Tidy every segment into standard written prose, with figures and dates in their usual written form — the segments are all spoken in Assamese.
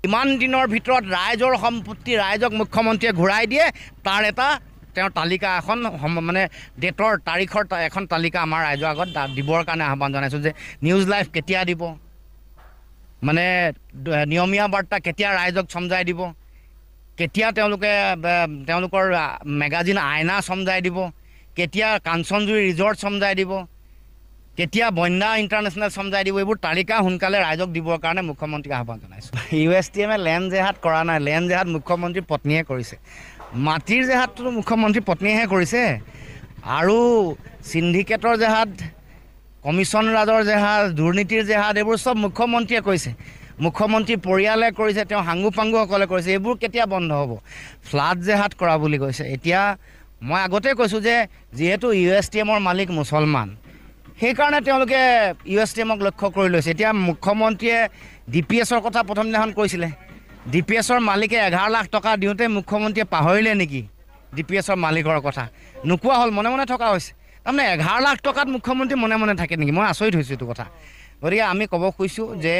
ইমান দিনৰ ভিতৰত ৰাইজৰ সম্পত্তি ৰাইজক মুখ্যমন্ত্ৰীয়ে ঘূৰাই দিয়ে তাৰ এটা তেওঁৰ তালিকা এখন মানে ডেটৰ তাৰিখৰ এখন তালিকা আমাৰ ৰাইজৰ আগত দিবৰ কাৰণে আহ্বান জনাইছোঁ যে নিউজ লাইভ কেতিয়া দিব, মানে নিয়মীয়া বাৰ্তা কেতিয়া ৰাইজক চমজাই দিব, কেতিয়া তেওঁলোকৰ মেগাজিন আইনা চমজাই দিব, কেতিয়া কাঞ্চনজুৰি ৰিজৰ্ট চমজাই দিব, কেতিয়া বন্যা ইণ্টাৰনেশ্যনেল চমজাই দিব, এইবোৰ তালিকা সোনকালে ৰাইজক দিবৰ কাৰণে মুখ্যমন্ত্ৰীক আহ্বান জনাইছোঁ। USTMে লেণ্ড জেহাদ কৰা নাই, লেণ্ড জেহাদ মুখ্যমন্ত্ৰীৰ পত্নীয়ে কৰিছে। মাটিৰ জেহাদটো মুখ্যমন্ত্ৰীৰ পত্নীয়েহে কৰিছে। আৰু চিণ্ডিকেটৰ জেহাদ, কমিশ্যন ৰাজৰ জেহাদ, দুৰ্নীতিৰ জেহাদ, এইবোৰ চব মুখ্যমন্ত্ৰীয়ে কৰিছে। মুখ্যমন্ত্ৰী পৰিয়ালে কৰিছে, তেওঁ সাংগু পাংগুসকলে কৰিছে। এইবোৰ কেতিয়া বন্ধ হ'ব? ফ্লাড জেহাদ কৰা বুলি কৈছে। এতিয়া মই আগতে কৈছোঁ যে যিহেতু USTMৰ মালিক মুছলমান, সেইকাৰণে তেওঁলোকে USTMক লক্ষ্য কৰি লৈছে। এতিয়া মুখ্যমন্ত্ৰীয়ে DPSৰ কথা প্ৰথম দিনাখন কৈছিলে। DPSৰ মালিকে 11 লাখ টকা দিওঁতে মুখ্যমন্ত্ৰীয়ে পাহৰিলে নেকি DPSৰ মালিকৰ কথা? নোকোৱা হ'ল, মনে মনে থকা হৈছে। তাৰমানে 11 লাখ টকাত মুখ্যমন্ত্ৰী মনে মনে থাকে নেকি? মই আচৰিত হৈছোঁ এইটো কথা। গতিকে আমি ক'ব খুজিছোঁ যে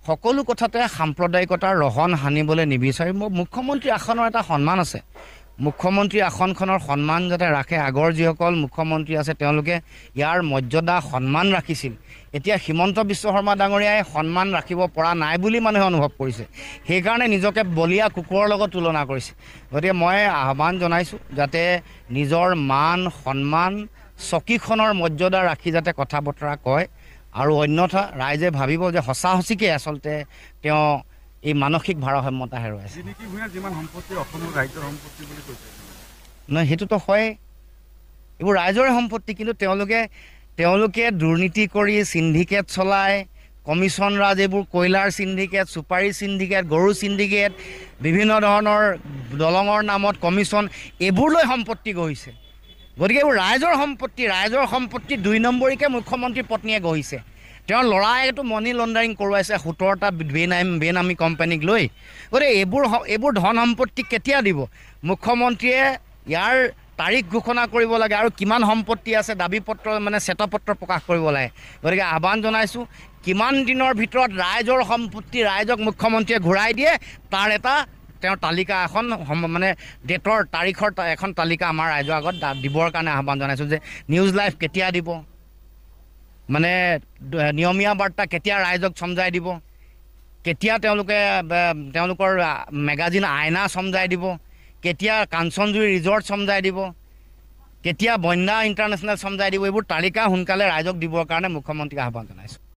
সকলো কথাতে সাম্প্ৰদায়িকতাৰ ৰহণ সানিবলৈ নিবিচাৰি মুখ্যমন্ত্ৰী আসনৰ এটা সন্মান আছে। মুখ্যমন্ত্ৰী আসনখনৰ সন্মান যাতে ৰাখে। আগৰ যিসকল মুখ্যমন্ত্ৰী আছে তেওঁলোকে ইয়াৰ মৰ্যাদা সন্মান ৰাখিছিল। এতিয়া হিমন্ত বিশ্ব শৰ্মা ডাঙৰীয়াই সন্মান ৰাখিব পৰা নাই বুলি মানুহে অনুভৱ কৰিছে। সেইকাৰণে নিজকে বলীয়া কুকুৰৰ লগত তুলনা কৰিছে। গতিকে মই আহ্বান জনাইছোঁ যাতে নিজৰ মান সন্মান চকীখনৰ মৰ্যাদা ৰাখি যাতে কথা বতৰা কয়, আৰু অন্যথা ৰাইজে ভাবিব যে সঁচা সঁচিকৈ আচলতে তেওঁ এই মানসিক ভাৰসাম্যতা হেৰুৱাইছে। নহয়, সেইটোতো হয়, এইবোৰ ৰাইজৰে সম্পত্তি, কিন্তু তেওঁলোকে দুৰ্নীতি কৰি চিণ্ডিকেট চলায়, কমিশ্যন ৰাজ, এইবোৰ কয়লাৰ চিণ্ডিকেট, চুপাৰী চিণ্ডিকেট, গৰু চিণ্ডিকেট, বিভিন্ন ধৰণৰ দলঙৰ নামত কমিশ্যন, এইবোৰ লৈ সম্পত্তি গঢ়িছে। গতিকে এইবোৰ ৰাইজৰ সম্পত্তি 2 নম্বৰীকে মুখ্যমন্ত্ৰীৰ পত্নীয়ে গঢ়িছে। তেওঁৰ ল'ৰাইতো মানি লণ্ডাৰিং কৰোৱাইছে 17টা বেনামী কোম্পানীক লৈ। গতিকে এইবোৰ ধন সম্পত্তি কেতিয়া দিব? মুখ্যমন্ত্ৰীয়ে ইয়াৰ তাৰিখ ঘোষণা কৰিব লাগে, আৰু কিমান সম্পত্তি আছে দাবী পত্ৰ মানে শ্বেতপত্ৰ প্ৰকাশ কৰিব লাগে। গতিকে আহ্বান জনাইছোঁ, কিমান দিনৰ ভিতৰত ৰাইজৰ সম্পত্তি ৰাইজক মুখ্যমন্ত্ৰীয়ে ঘূৰাই দিয়ে তাৰ এটা তেওঁৰ তালিকা এখন মানে ডেটৰ তাৰিখৰ এখন তালিকা আমাৰ ৰাইজৰ আগত দিবৰ কাৰণে আহ্বান জনাইছোঁ যে নিউজ লাইভ কেতিয়া দিব, মানে নিয়মীয়া বাৰ্তা কেতিয়া ৰাইজক চমজাই দিব, কেতিয়া তেওঁলোকৰ মেগাজিন আইনা চমজাই দিব, কেতিয়া কাঞ্চনজুৰি ৰিজৰ্ট চমজাই দিব, কেতিয়া বন্যা ইণ্টাৰনেশ্যনেল চমজাই দিব, এইবোৰ তালিকা সোনকালে ৰাইজক দিবৰ কাৰণে মুখ্যমন্ত্ৰীক আহ্বান জনাইছোঁ।